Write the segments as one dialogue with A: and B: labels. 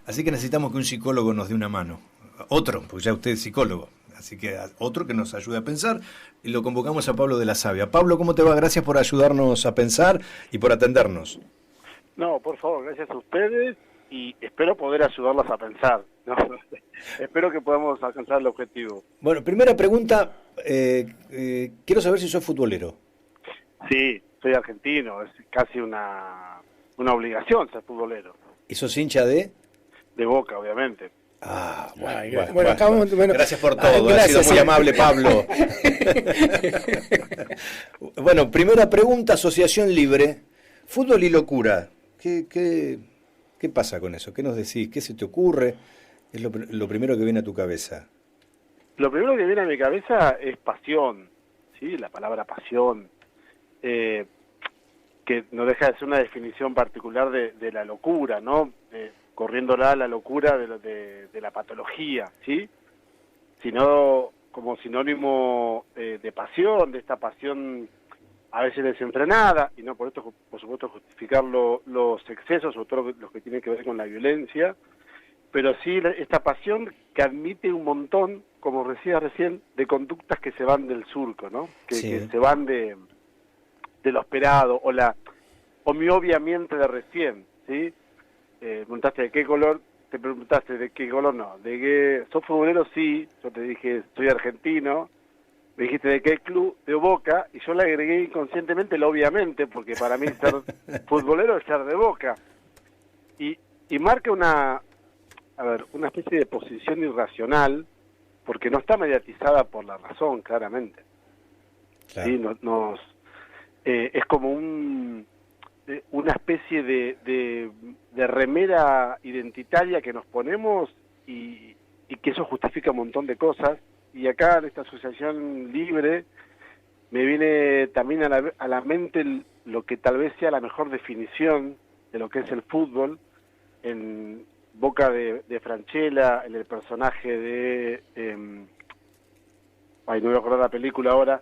A: Así que necesitamos que un psicólogo nos dé una mano. Otro, porque ya usted es psicólogo. Así que otro que nos ayude a pensar. Y lo convocamos a Pablo de la Sabia. Pablo, ¿cómo te va? Gracias por ayudarnos a pensar y por atendernos.
B: No, por favor, gracias a ustedes y espero poder ayudarlos a pensar, ¿no? Espero que podamos alcanzar el objetivo.
A: Bueno, primera pregunta. Quiero saber si sos futbolero.
B: Sí, soy argentino, es casi una obligación ser futbolero.
A: ¿Y sos hincha de?
B: De Boca, obviamente.
A: Ah,
C: bueno.
A: Gracias por todo, ha sido muy amable, Pablo. Bueno, primera pregunta, asociación libre, fútbol y locura. ¿Qué pasa con eso? ¿Qué nos decís? ¿Qué se te ocurre? Es lo primero que viene a tu cabeza.
B: Lo primero que viene a mi cabeza es pasión, ¿sí? La palabra pasión, que no deja de ser una definición particular de la locura, ¿no? Corriéndola a la locura de la patología, ¿sí? Sino como sinónimo de pasión, de esta pasión a veces desenfrenada, y no por esto, por supuesto, justificar los excesos, sobre todo los que tienen que ver con la violencia, pero sí esta pasión que admite un montón, como decía recién, de conductas que se van del surco, ¿no? Que se van de lo esperado, o mi obviamente de recién, ¿sí? Preguntaste de qué color, te preguntaste de qué color no, de qué, ¿sos futbolero? Sí, yo te dije, soy argentino, me dijiste de qué club, de Boca, y yo le agregué inconscientemente el obviamente, porque para mí ser futbolero es ser de Boca, y marca una especie de posición irracional, porque no está mediatizada por la razón, claramente. Claro. ¿Sí? Es como una especie de remera identitaria que nos ponemos y que eso justifica un montón de cosas. Y acá en esta asociación libre me viene también a la mente lo que tal vez sea la mejor definición de lo que es el fútbol en boca de Francella, en el personaje de no voy a acordar la película ahora.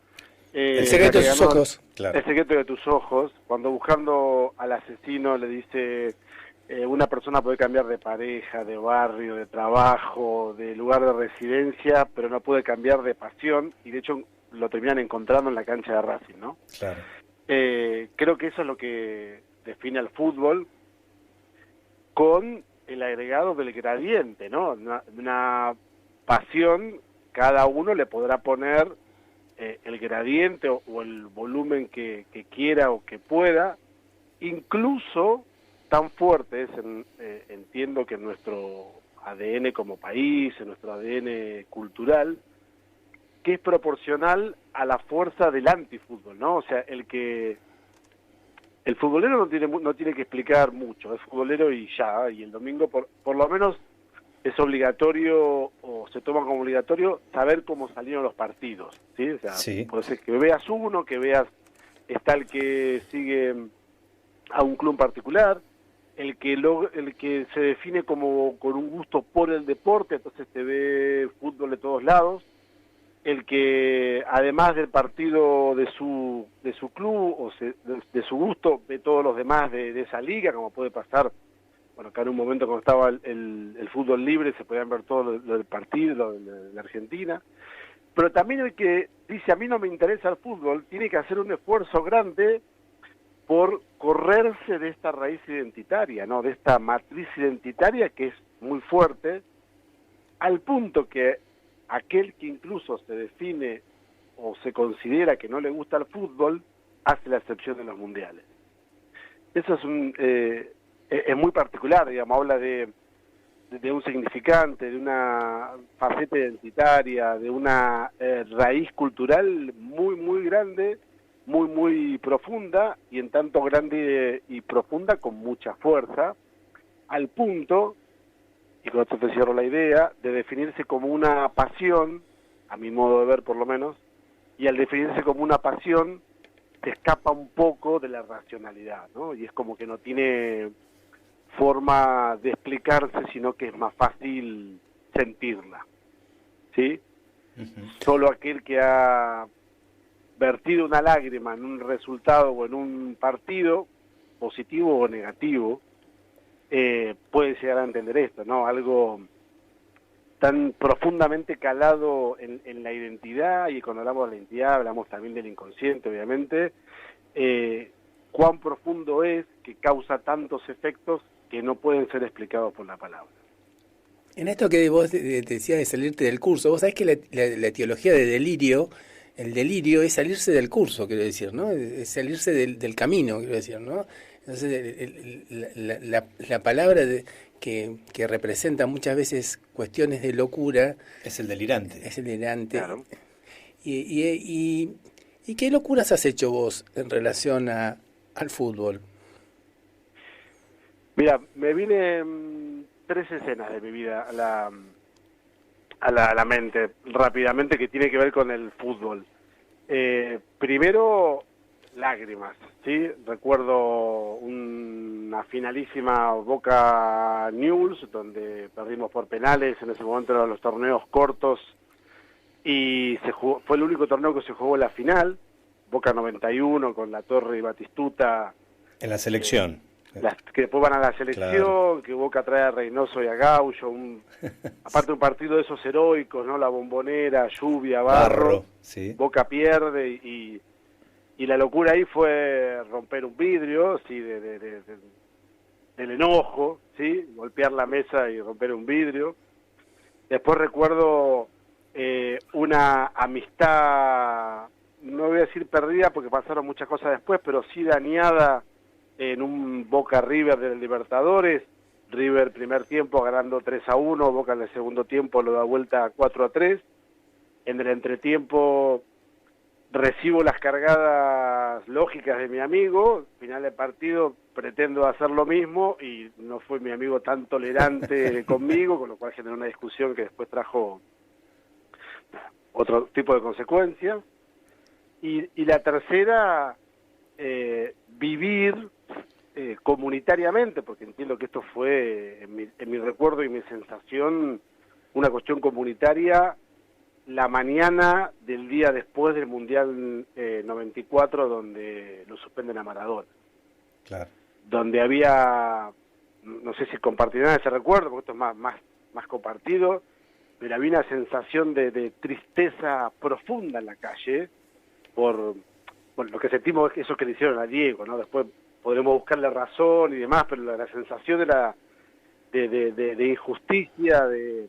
C: El secreto de tus ojos.
B: Claro. El secreto de tus ojos, cuando buscando al asesino le dice una persona puede cambiar de pareja, de barrio, de trabajo, de lugar de residencia, pero no puede cambiar de pasión, y de hecho lo terminan encontrando en la cancha de Racing, ¿no?
A: Claro.
B: Creo que eso es lo que define al fútbol, con el agregado del gradiente, ¿no? Una pasión, cada uno le podrá poner el gradiente o el volumen que quiera o que pueda, incluso tan fuerte es, entiendo que en nuestro ADN como país, en nuestro ADN cultural, que es proporcional a la fuerza del antifútbol, ¿no? O sea, el futbolero no tiene que explicar mucho, es futbolero y ya, y el domingo por lo menos es obligatorio, o se toma como obligatorio, saber cómo salieron los partidos, ¿sí? O sea, sí. Puede ser que veas uno, que veas, está el que sigue a un club particular, el que se define como con un gusto por el deporte, entonces te ve fútbol de todos lados, el que además del partido de su club o de su gusto ve todos los demás de esa liga, como puede pasar, bueno, acá en un momento cuando estaba el fútbol libre se podían ver todo lo del partido, lo de la Argentina, pero también el que dice a mí no me interesa el fútbol, tiene que hacer un esfuerzo grande por correrse de esta raíz identitaria, ¿no? De esta matriz identitaria que es muy fuerte, al punto que aquel que incluso se define o se considera que no le gusta el fútbol, hace la excepción en los mundiales. Eso es muy particular, digamos, habla de un significante, de una faceta identitaria, de una raíz cultural muy, muy grande, muy, muy profunda, y en tanto grande y profunda con mucha fuerza, al punto, y con esto te cierro la idea, de definirse como una pasión, a mi modo de ver por lo menos, y al definirse como una pasión, se escapa un poco de la racionalidad, ¿no? Y es como que no tiene forma de explicarse, sino que es más fácil sentirla, ¿sí? Uh-huh. Solo aquel que ha vertido una lágrima en un resultado o en un partido, positivo o negativo, puede llegar a entender esto, ¿no? Algo tan profundamente calado en la identidad, y cuando hablamos de la identidad hablamos también del inconsciente, obviamente, cuán profundo es, que causa tantos efectos que no pueden ser explicados por la palabra.
C: En esto que vos decías de salirte del curso, vos sabés que la etiología de delirio, el delirio es salirse del curso, quiero decir, ¿no? Es salirse del camino, quiero decir, ¿no? Entonces, la palabra que representa muchas veces cuestiones de locura...
A: Es el delirante.
C: Es el delirante.
B: Claro.
C: ¿Y qué locuras has hecho vos en relación al fútbol?
B: Mira, me vienen 3 escenas de mi vida a la mente rápidamente, que tiene que ver con el fútbol. Primero, lágrimas, ¿sí? Recuerdo una finalísima Boca Newell's, donde perdimos por penales. En ese momento eran los torneos cortos, y fue el único torneo que se jugó en la final. Boca 91 con La Torre y Batistuta.
A: En la selección.
B: Que después van a la selección, claro. Que Boca trae a Reynoso y a Gaullo, aparte un partido de esos heroicos, ¿no? La Bombonera, lluvia, barro,
A: sí.
B: Boca pierde y la locura ahí fue romper un vidrio, sí, del enojo, sí, golpear la mesa y romper un vidrio. Después recuerdo una amistad, no voy a decir perdida porque pasaron muchas cosas después, pero sí dañada en un Boca River del Libertadores. River primer tiempo ganando 3-1, Boca en el segundo tiempo lo da vuelta 4-3. En el entretiempo recibo las cargadas lógicas de mi amigo, final del partido pretendo hacer lo mismo y no fue mi amigo tan tolerante conmigo, con lo cual generó una discusión que después trajo otro tipo de consecuencias. Y la tercera, vivir comunitariamente, porque entiendo que esto fue, en mi recuerdo y mi sensación, una cuestión comunitaria, la mañana del día después del Mundial 94, donde lo suspenden a Maradona.
A: Claro.
B: Donde había, no sé si compartirán ese recuerdo, porque esto es más compartido, pero había una sensación de tristeza profunda en la calle, por lo que sentimos, eso que le hicieron a Diego, ¿no? Después podremos buscarle razón y demás, pero la sensación era de injusticia, de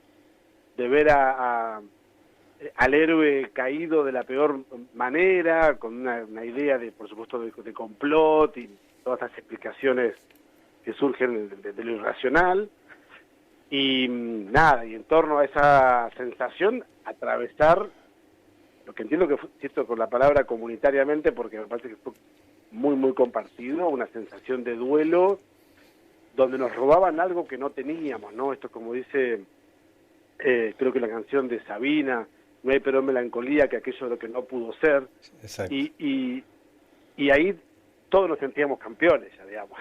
B: ver al héroe caído de la peor manera, con una idea por supuesto, de complot y todas estas explicaciones que surgen de lo irracional. Y nada, y en torno a esa sensación, atravesar lo que entiendo que fue, cierto, con la palabra comunitariamente, porque me parece que fue muy, muy compartido, una sensación de duelo, donde nos robaban algo que no teníamos, ¿no? Esto, como dice, creo que la canción de Sabina, no hay peor melancolía que aquello de lo que no pudo ser.
A: Exacto.
B: Y ahí todos nos sentíamos campeones, ya digamos.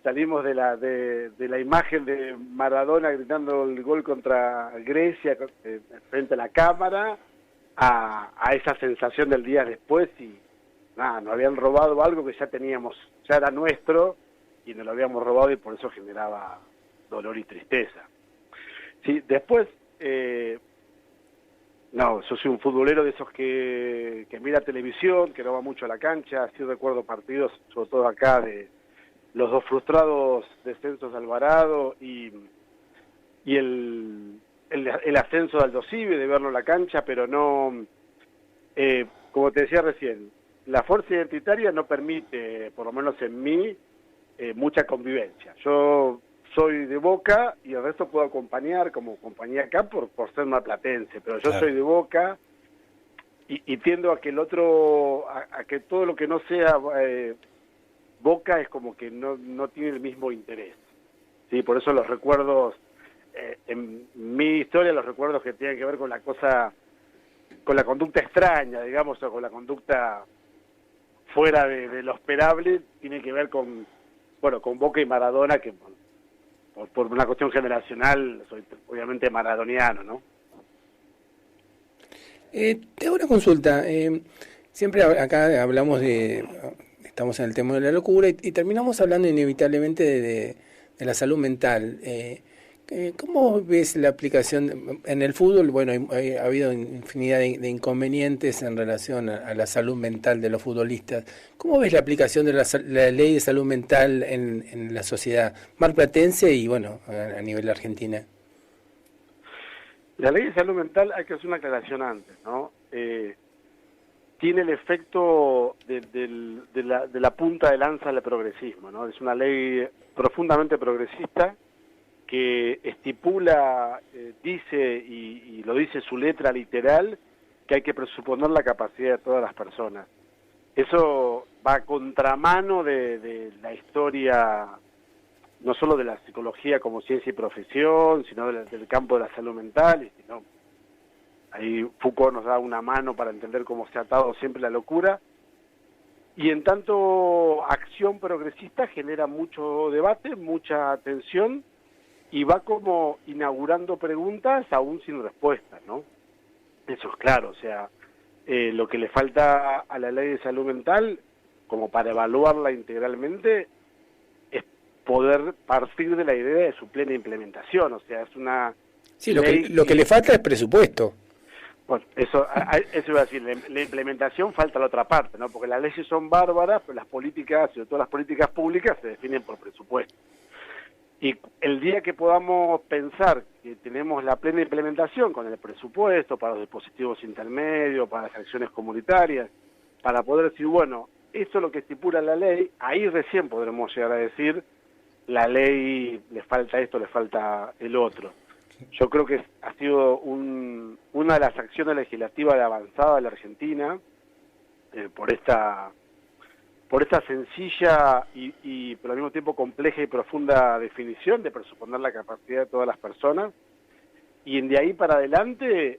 B: Salimos de la imagen de Maradona gritando el gol contra Grecia frente a la cámara, a esa sensación del día después, y nada, nos habían robado algo que ya teníamos, ya era nuestro, y nos lo habíamos robado, y por eso generaba dolor y tristeza. Sí, después, no, yo soy un futbolero de esos que mira televisión, que no va mucho a la cancha. Sí recuerdo partidos, sobre todo acá, de los 2 frustrados descensos de Alvarado y el ascenso de Aldo Civi, de verlo en la cancha, pero no, como te decía recién, la fuerza identitaria no permite, por lo menos en mí, mucha convivencia. Yo soy de Boca y el resto puedo acompañar, como compañía acá, por ser marplatense, pero yo soy de Boca y tiendo a que el otro, a que todo lo que no sea Boca es como que no tiene el mismo interés. Sí, por eso los recuerdos, en mi historia, los recuerdos que tienen que ver con la cosa, con la conducta extraña, digamos, o con la conducta fuera de lo esperable, tiene que ver con Boca y Maradona, que por una cuestión generacional soy obviamente maradoniano, ¿no?
C: Te hago una consulta. Siempre acá hablamos estamos en el tema de la locura y terminamos hablando inevitablemente de la salud mental. ¿Cómo ves la aplicación en el fútbol? Bueno, ha habido infinidad de inconvenientes en relación a la salud mental de los futbolistas. ¿Cómo ves la aplicación de la ley de salud mental en la sociedad marplatense y, bueno, a nivel de Argentina?
B: La ley de salud mental, hay que hacer una aclaración antes, ¿no? Tiene el efecto de la punta de lanza del progresismo, ¿no? Es una ley profundamente progresista que estipula, dice, y lo dice su letra literal, que hay que presuponer la capacidad de todas las personas. Eso va a contramano de la historia, no solo de la psicología como ciencia y profesión, sino del campo de la salud mental. Y, ¿no? Ahí Foucault nos da una mano para entender cómo se ha atado siempre la locura. Y en tanto acción progresista genera mucho debate, mucha tensión, y va como inaugurando preguntas aún sin respuestas, ¿no? Eso es claro, o sea, lo que le falta a la ley de salud mental, como para evaluarla integralmente, es poder partir de la idea de su plena implementación, o sea, es una...
C: Sí, lo que le falta es presupuesto.
B: Bueno, eso iba a decir, la implementación falta la otra parte, ¿no? Porque las leyes son bárbaras, pero las políticas, sobre todo las políticas públicas, se definen por presupuesto. Y el día que podamos pensar que tenemos la plena implementación con el presupuesto para los dispositivos intermedios, para las acciones comunitarias, para poder decir, bueno, esto es lo que estipula la ley, ahí recién podremos llegar a decir, la ley le falta esto, le falta el otro. Yo creo que ha sido una de las acciones legislativas de avanzada de la Argentina, por esta sencilla y pero al mismo tiempo compleja y profunda definición de presuponer la capacidad de todas las personas, y de ahí para adelante,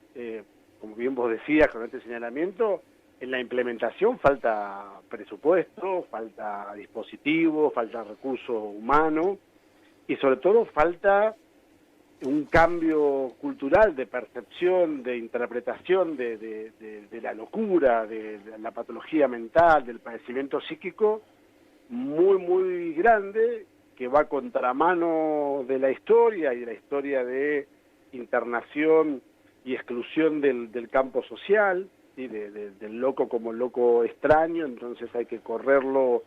B: como bien vos decías con este señalamiento, en la implementación falta presupuesto, falta dispositivo, falta recurso humano, y sobre todo falta un cambio cultural de percepción, de interpretación de la locura, de la patología mental, del padecimiento psíquico, muy, muy grande, que va a contramano de la historia y de la historia de internación y exclusión del campo social, ¿sí? Del loco como loco extraño. Entonces hay que correrlo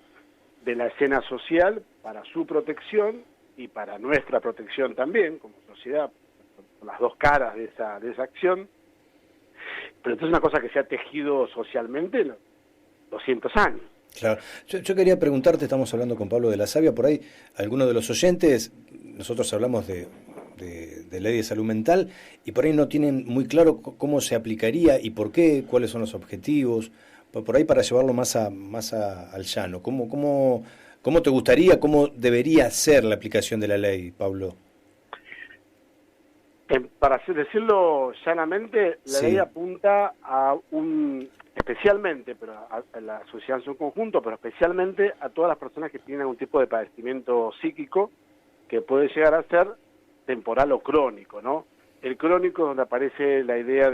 B: de la escena social para su protección y para nuestra protección también, como sociedad, son las dos caras de esa acción. Pero esto es una cosa que se ha tejido socialmente 200 años.
A: Claro. Yo quería preguntarte, estamos hablando con Pablo de la Sabia, por ahí algunos de los oyentes, nosotros hablamos de ley de salud mental, y por ahí no tienen muy claro cómo se aplicaría y por qué, cuáles son los objetivos, por ahí para llevarlo más al llano. ¿Cómo te gustaría, cómo debería ser la aplicación de la ley, Pablo?
B: Para decirlo llanamente, la ley apunta a especialmente, pero a la sociedad en su conjunto, pero especialmente a todas las personas que tienen algún tipo de padecimiento psíquico que puede llegar a ser temporal o crónico, ¿no? El crónico, donde aparece la idea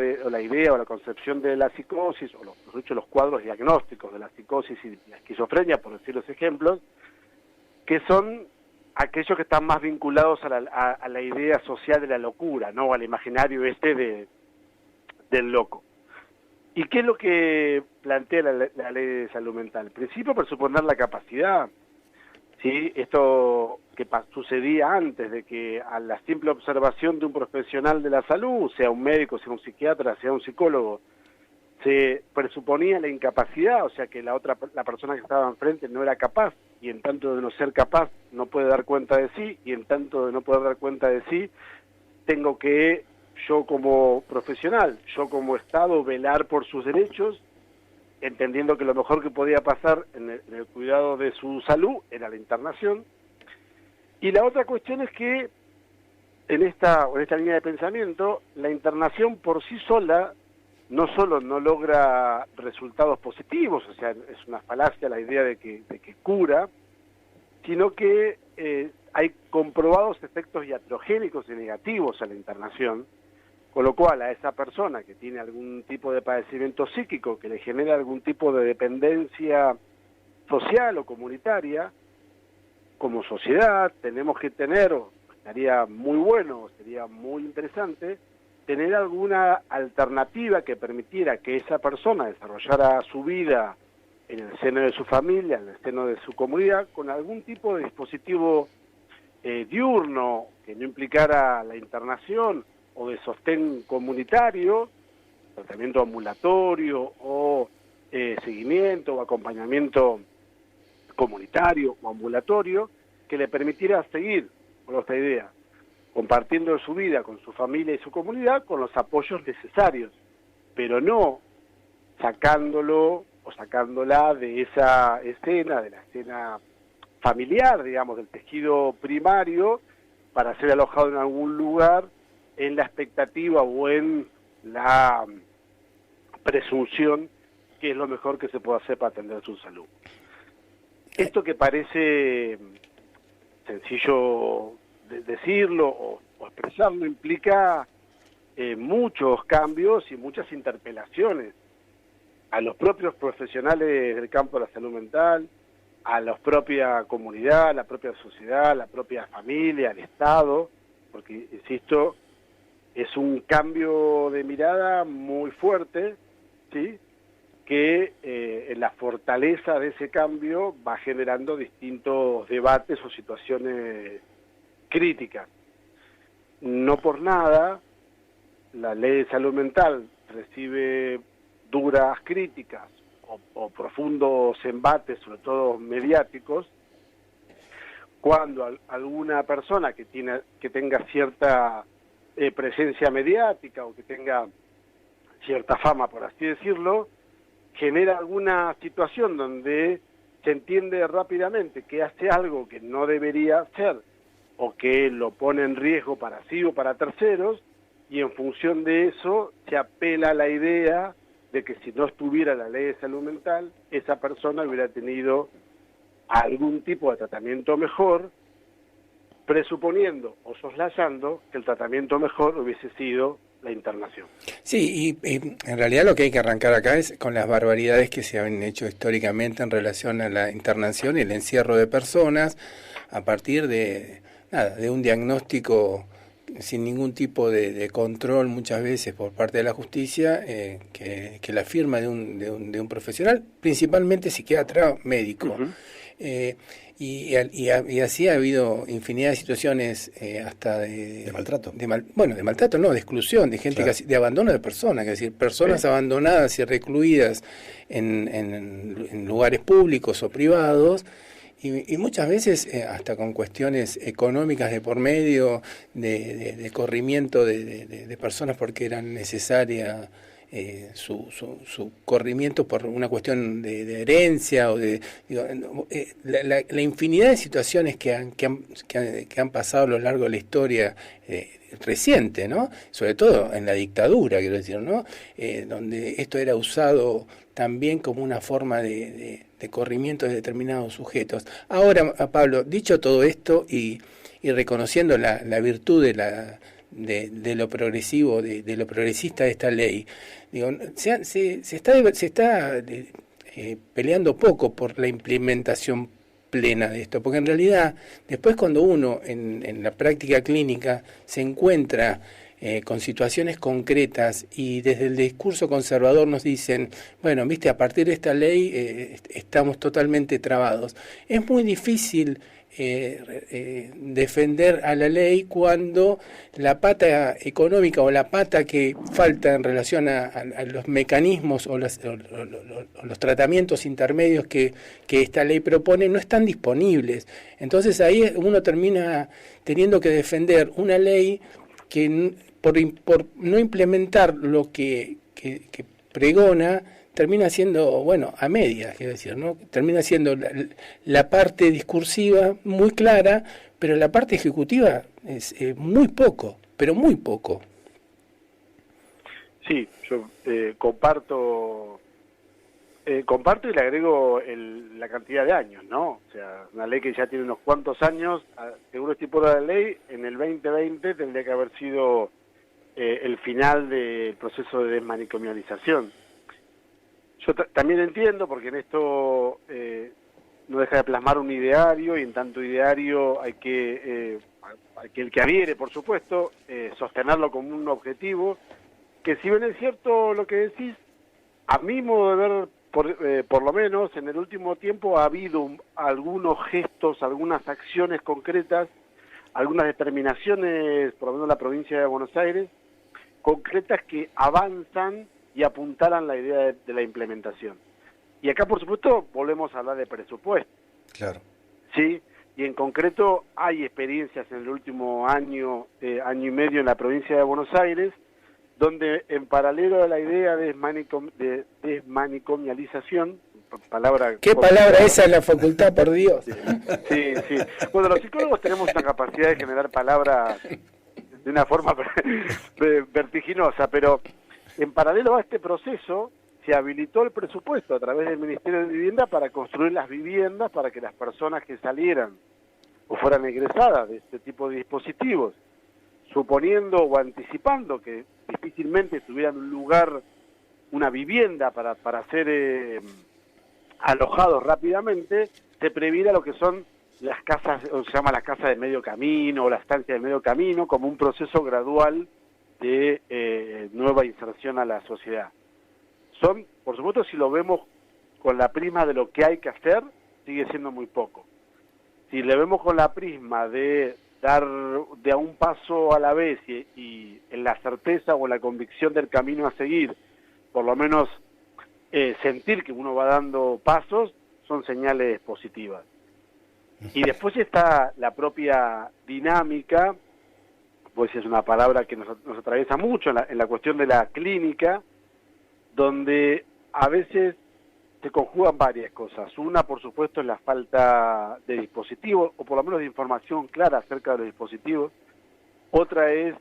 B: o la concepción de la psicosis, o los cuadros diagnósticos de la psicosis y la esquizofrenia, por decir los ejemplos, que son aquellos que están más vinculados a la idea social de la locura, ¿no? Al imaginario del loco. ¿Y qué es lo que plantea la ley de salud mental? En principio, presuponer la capacidad, ¿sí? Esto que sucedía antes de que a la simple observación de un profesional de la salud, sea un médico, sea un psiquiatra, sea un psicólogo, se presuponía la incapacidad, o sea que la persona que estaba enfrente no era capaz, y en tanto de no ser capaz no puede dar cuenta de sí, y en tanto de no poder dar cuenta de sí, tengo que yo como profesional, yo como Estado, velar por sus derechos, entendiendo que lo mejor que podía pasar en el cuidado de su salud era la internación. Y la otra cuestión es que en esta línea de pensamiento, la internación por sí sola no solo no logra resultados positivos, o sea, es una falacia la idea de que cura, sino que hay comprobados efectos iatrogénicos y negativos a la internación, con lo cual a esa persona que tiene algún tipo de padecimiento psíquico que le genera algún tipo de dependencia social o comunitaria, como sociedad tenemos que tener, estaría muy bueno, sería muy interesante, tener alguna alternativa que permitiera que esa persona desarrollara su vida en el seno de su familia, en el seno de su comunidad, con algún tipo de dispositivo diurno que no implicara la internación o de sostén comunitario, tratamiento ambulatorio o seguimiento o acompañamiento comunitario o ambulatorio, que le permitiera seguir con esta idea, compartiendo su vida con su familia y su comunidad con los apoyos necesarios, pero no sacándolo o sacándola de esa escena, de la escena familiar, digamos, del tejido primario, para ser alojado en algún lugar en la expectativa o en la presunción que es lo mejor que se puede hacer para atender su salud. Esto que parece sencillo de decirlo o expresarlo implica muchos cambios y muchas interpelaciones a los propios profesionales del campo de la salud mental, a la propia comunidad, a la propia sociedad, a la propia familia, al Estado, porque, insisto, es un cambio de mirada muy fuerte, ¿sí?, que en la fortaleza de ese cambio va generando distintos debates o situaciones críticas. No por nada, la ley de salud mental recibe duras críticas o profundos embates, sobre todo mediáticos, cuando alguna persona que tenga cierta presencia mediática o que tenga cierta fama, por así decirlo, genera alguna situación donde se entiende rápidamente que hace algo que no debería hacer o que lo pone en riesgo para sí o para terceros, y en función de eso se apela a la idea de que si no estuviera la ley de salud mental, esa persona hubiera tenido algún tipo de tratamiento mejor, presuponiendo o soslayando que el tratamiento mejor hubiese sido la internación.
C: Sí, y en realidad lo que hay que arrancar acá es con las barbaridades que se han hecho históricamente en relación a la internación y el encierro de personas a partir de un diagnóstico sin ningún tipo de control muchas veces por parte de la justicia, que la firma de un profesional, principalmente psiquiatra médico. Uh-huh. Y así ha habido infinidad de situaciones hasta de
A: maltrato.
C: De maltrato no, de exclusión, de gente, claro, de abandono de personas, es decir, personas abandonadas y recluidas en lugares públicos o privados, y muchas veces hasta con cuestiones económicas de por medio, de corrimiento de personas porque eran necesarias su corrimiento por una cuestión de herencia o la infinidad de situaciones que han pasado a lo largo de la historia reciente, ¿no? Sobre todo en la dictadura, quiero decir, ¿no? Donde esto era usado también como una forma de corrimiento de determinados sujetos. Ahora, Pablo, dicho todo esto y reconociendo la virtud de lo progresivo, de lo progresista de esta ley, digo, se está peleando poco por la implementación plena de esto, porque en realidad después cuando uno en la práctica clínica se encuentra con situaciones concretas y desde el discurso conservador nos dicen, bueno, viste, a partir de esta ley estamos totalmente trabados, es muy difícil defender a la ley cuando la pata económica o la pata que falta en relación a los mecanismos o los tratamientos intermedios que esta ley propone no están disponibles. Entonces ahí uno termina teniendo que defender una ley que por no implementar lo que pregona, termina siendo, bueno, a medias, quiero decir, ¿no? Termina siendo la parte discursiva muy clara, pero la parte ejecutiva es muy poco, pero muy poco.
B: Sí, yo comparto y le agrego la cantidad de años, ¿no? O sea, una ley que ya tiene unos cuantos años, según estipula la ley, en el 2020 tendría que haber sido el final del proceso de desmanicomialización. Yo también entiendo, porque en esto no deja de plasmar un ideario, y en tanto ideario hay que el que adhiere, por supuesto, sostenerlo como un objetivo, que si bien es cierto lo que decís, a mi modo de ver, por lo menos en el último tiempo ha habido algunos gestos, algunas acciones concretas, algunas determinaciones, por lo menos en la provincia de Buenos Aires, concretas que avanzan y apuntalan la idea de la implementación. Y acá, por supuesto, volvemos a hablar de presupuesto.
A: Claro.
B: Sí, y en concreto hay experiencias en el último año, año y medio en la provincia de Buenos Aires, donde en paralelo a la idea de desmanicomialización, palabra...
C: ¿Qué palabra esa en la facultad, por Dios?
B: Sí, sí. Bueno, los psicólogos tenemos una capacidad de generar palabras de una forma vertiginosa, pero en paralelo a este proceso se habilitó el presupuesto a través del Ministerio de Vivienda para construir las viviendas para que las personas que salieran o fueran egresadas de este tipo de dispositivos, suponiendo o anticipando que difícilmente tuvieran un lugar, una vivienda para ser alojados rápidamente, se previera lo que son las casas, o se llama la casa de medio camino o la estancia de medio camino, como un proceso gradual de nueva inserción a la sociedad. Son, por supuesto, si lo vemos con la prisma de lo que hay que hacer, sigue siendo muy poco. Si le vemos con la prisma de dar de a un paso a la vez y en la certeza o la convicción del camino a seguir, por lo menos sentir que uno va dando pasos, son señales positivas. Y después está la propia dinámica, pues es una palabra que nos atraviesa mucho en la cuestión de la clínica, donde a veces se conjugan varias cosas. Una, por supuesto, es la falta de dispositivos, o por lo menos de información clara acerca de los dispositivos. Otra es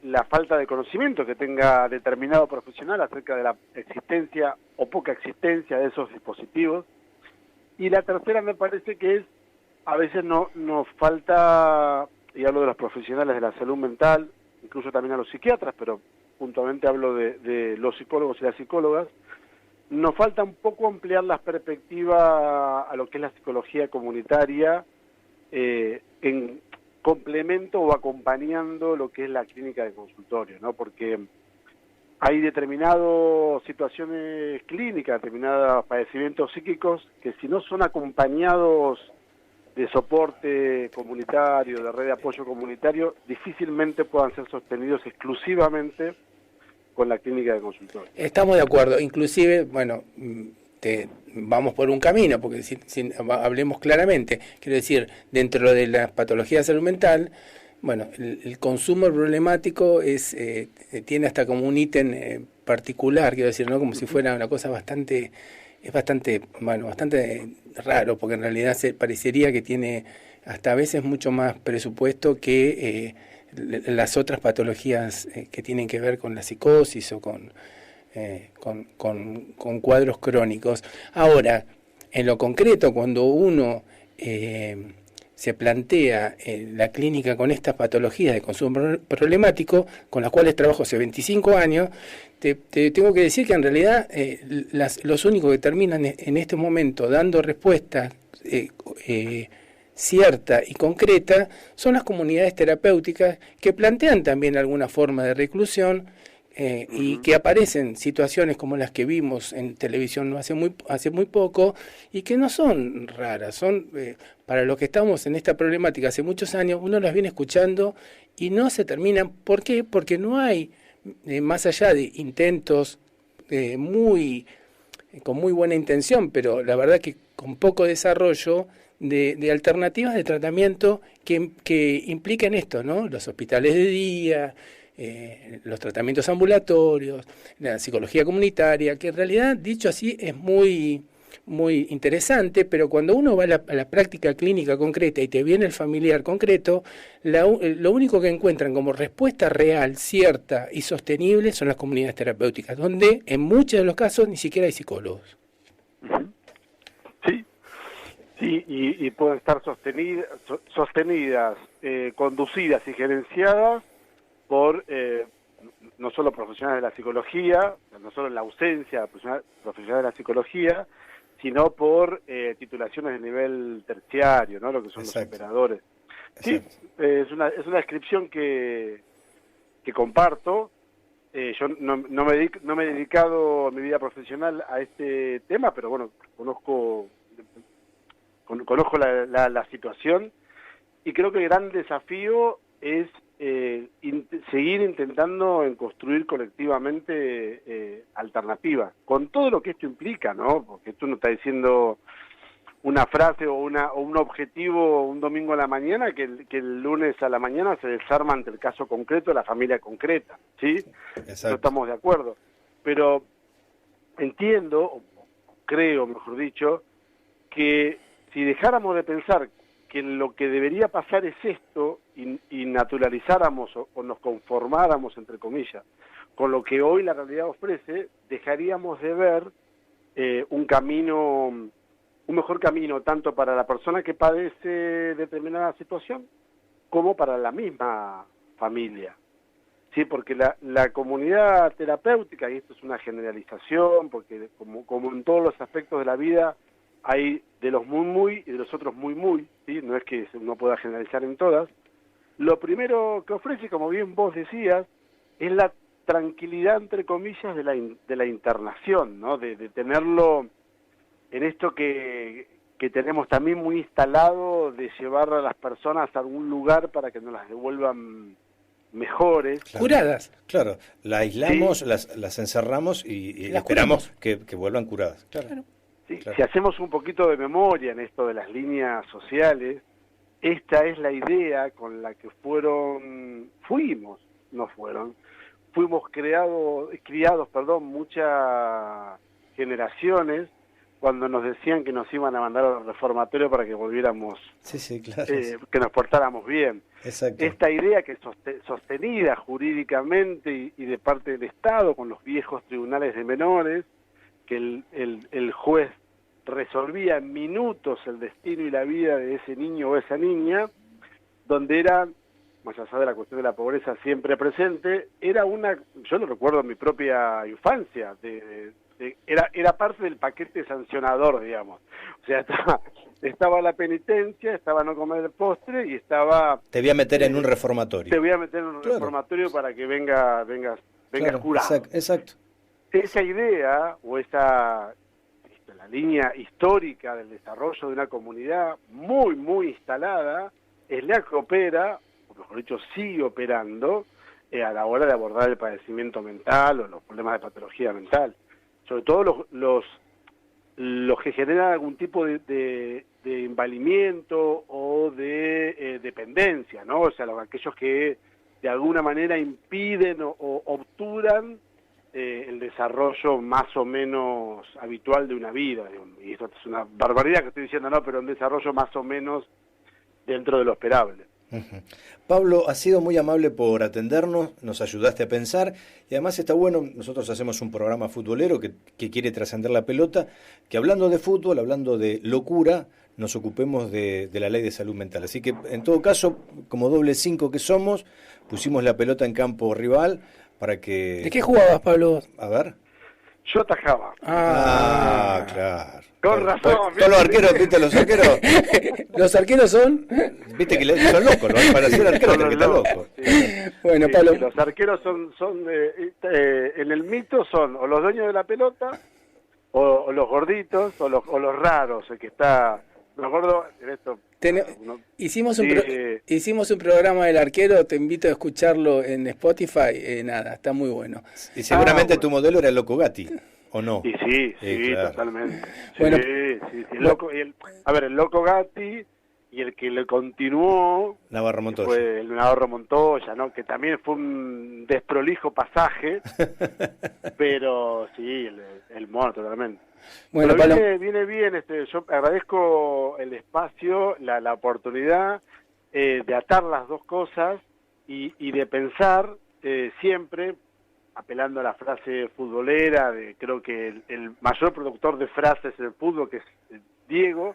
B: la falta de conocimiento que tenga determinado profesional acerca de la existencia o poca existencia de esos dispositivos. Y la tercera me parece que es, a veces nos falta, y hablo de los profesionales de la salud mental, incluso también a los psiquiatras, pero puntualmente hablo de los psicólogos y las psicólogas, nos falta un poco ampliar las perspectivas a lo que es la psicología comunitaria en complemento o acompañando lo que es la clínica de consultorio, ¿no? Porque hay determinadas situaciones clínicas, determinados padecimientos psíquicos que si no son acompañados de soporte comunitario, de red de apoyo comunitario, difícilmente puedan ser sostenidos exclusivamente con la clínica de consultorio.
C: Estamos de acuerdo, inclusive, bueno, vamos por un camino, porque hablemos claramente, quiero decir, dentro de las patologías de salud mental, bueno, el consumo problemático tiene hasta como un ítem particular, quiero decir, ¿no? Como si fuera una cosa bastante raro, porque en realidad parecería que tiene hasta a veces mucho más presupuesto que las otras patologías que tienen que ver con la psicosis o con cuadros crónicos. Ahora, en lo concreto, cuando uno se plantea la clínica con estas patologías de consumo problemático, con las cuales trabajo hace 25 años, te tengo que decir que en realidad los únicos que terminan en este momento dando respuestas cierta y concreta son las comunidades terapéuticas que plantean también alguna forma de reclusión y que aparecen situaciones como las que vimos en televisión hace muy poco y que no son raras, son para los que estamos en esta problemática hace muchos años, uno las viene escuchando y no se terminan. ¿Por qué? Porque no hay, más allá de intentos con muy buena intención, pero la verdad que con poco desarrollo, de alternativas de tratamiento que impliquen esto, ¿no? Los hospitales de día, los tratamientos ambulatorios, la psicología comunitaria, que en realidad, dicho así, es muy interesante, pero cuando uno va a la práctica clínica concreta y te viene el familiar concreto, lo único que encuentran como respuesta real, cierta y sostenible son las comunidades terapéuticas, donde en muchos de los casos ni siquiera hay psicólogos.
B: Sí, y pueden estar sostenidas, conducidas y gerenciadas por no solo profesionales de la psicología, no solo en la ausencia de profesionales de la psicología, sino por titulaciones de nivel terciario, ¿no? Lo que son los operadores. Sí, es una descripción que comparto. Yo no me he dedicado mi vida profesional a este tema, pero bueno, conozco la situación, y creo que el gran desafío es seguir intentando en construir colectivamente alternativas, con todo lo que esto implica, ¿no? Porque tú no estás diciendo una frase o un objetivo un domingo a la mañana que el lunes a la mañana se desarma ante el caso concreto de la familia concreta, ¿sí? Exacto. No estamos de acuerdo. Pero entiendo, o creo, mejor dicho, que si dejáramos de pensar que lo que debería pasar es esto y naturalizáramos o nos conformáramos, entre comillas, con lo que hoy la realidad ofrece, dejaríamos de ver un mejor camino tanto para la persona que padece determinada situación como para la misma familia. Sí, porque la comunidad terapéutica, y esto es una generalización, porque como en todos los aspectos de la vida, hay de los muy y de los otros muy, ¿sí? No es que uno pueda generalizar en todas. Lo primero que ofrece, como bien vos decías, es la tranquilidad, entre comillas, de la internación, ¿no? De tenerlo en esto que tenemos también muy instalado, de llevar a las personas a algún lugar para que nos las devuelvan mejores.
C: Claro. Curadas.
A: Claro, las aislamos, ¿sí? las encerramos y esperamos que vuelvan curadas. Claro.
B: Sí, claro. Si hacemos un poquito de memoria en esto de las líneas sociales, esta es la idea con la que fuimos criados, muchas generaciones, cuando nos decían que nos iban a mandar al reformatorio para que volviéramos,
A: claro.
B: Que nos portáramos bien.
A: Exacto.
B: Esta idea que sostenida jurídicamente y de parte del Estado con los viejos tribunales de menores, que el juez resolvía en minutos el destino y la vida de ese niño o esa niña, donde era, más allá de la cuestión de la pobreza siempre presente, yo lo recuerdo en mi propia infancia, era parte del paquete sancionador, digamos. O sea, estaba la penitencia, estaba no comer el postre y estaba...
A: Te voy a meter en un reformatorio.
B: Te voy a meter en un reformatorio para que vengas curado.
A: Exacto.
B: Esa idea, o la línea histórica del desarrollo de una comunidad muy instalada, es la que opera, o mejor dicho, sigue operando, a la hora de abordar el padecimiento mental o los problemas de patología mental. Sobre todo los que generan algún tipo de invalimiento o de dependencia, ¿no? O sea, aquellos que de alguna manera impiden o obturan el desarrollo más o menos habitual de una vida. Y esto es una barbaridad que estoy diciendo, ¿no? Pero un desarrollo más o menos dentro de lo esperable.
A: Uh-huh. Pablo, has sido muy amable por atendernos, nos ayudaste a pensar, y además está bueno, nosotros hacemos un programa futbolero que quiere trascender la pelota, que hablando de fútbol, hablando de locura, nos ocupemos de la ley de salud mental. Así que, en todo caso, como doble 5 que somos, pusimos la pelota en campo rival para que...
C: ¿De qué jugabas, Pablo?
A: A ver.
B: Yo atajaba.
A: Claro.
B: Con razón.
A: Todos los arqueros, ¿viste? Los arqueros.
C: Los arqueros son...
A: Viste que son locos, ¿no? Para ser arquero tenés que estar loco.
B: Sí.
C: Bueno, Pablo.
B: Los arqueros son en el mito son o los dueños de la pelota, o los gorditos, o los raros, el que está... Los gordos, en esto...
C: Hicimos un programa del arquero, te invito a escucharlo en Spotify, está muy bueno.
A: Y seguramente tu modelo era el Loco Gatti, ¿o no?
B: Y sí, claro. Totalmente.
C: Bueno,
B: sí. El Loco Gatti y el que le continuó
A: Navarro Montoya.
B: Fue el Navarro Montoya, ¿no? Que también fue un desprolijo pasaje, pero sí, el mono totalmente.
C: Bueno,
B: pero viene bien, yo agradezco el espacio, la oportunidad de atar las dos cosas y de pensar siempre, apelando a la frase futbolera, creo que el mayor productor de frases en el fútbol, que es Diego,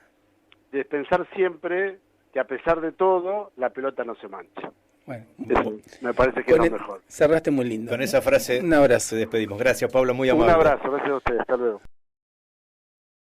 B: de pensar siempre que a pesar de todo, la pelota no se mancha.
C: Bueno,
B: eso me parece que es lo mejor.
C: Cerraste muy lindo.
A: Con esa frase
C: un abrazo.
A: Te despedimos. Gracias, Pablo, muy amable.
B: Un abrazo, gracias a ustedes. Hasta luego.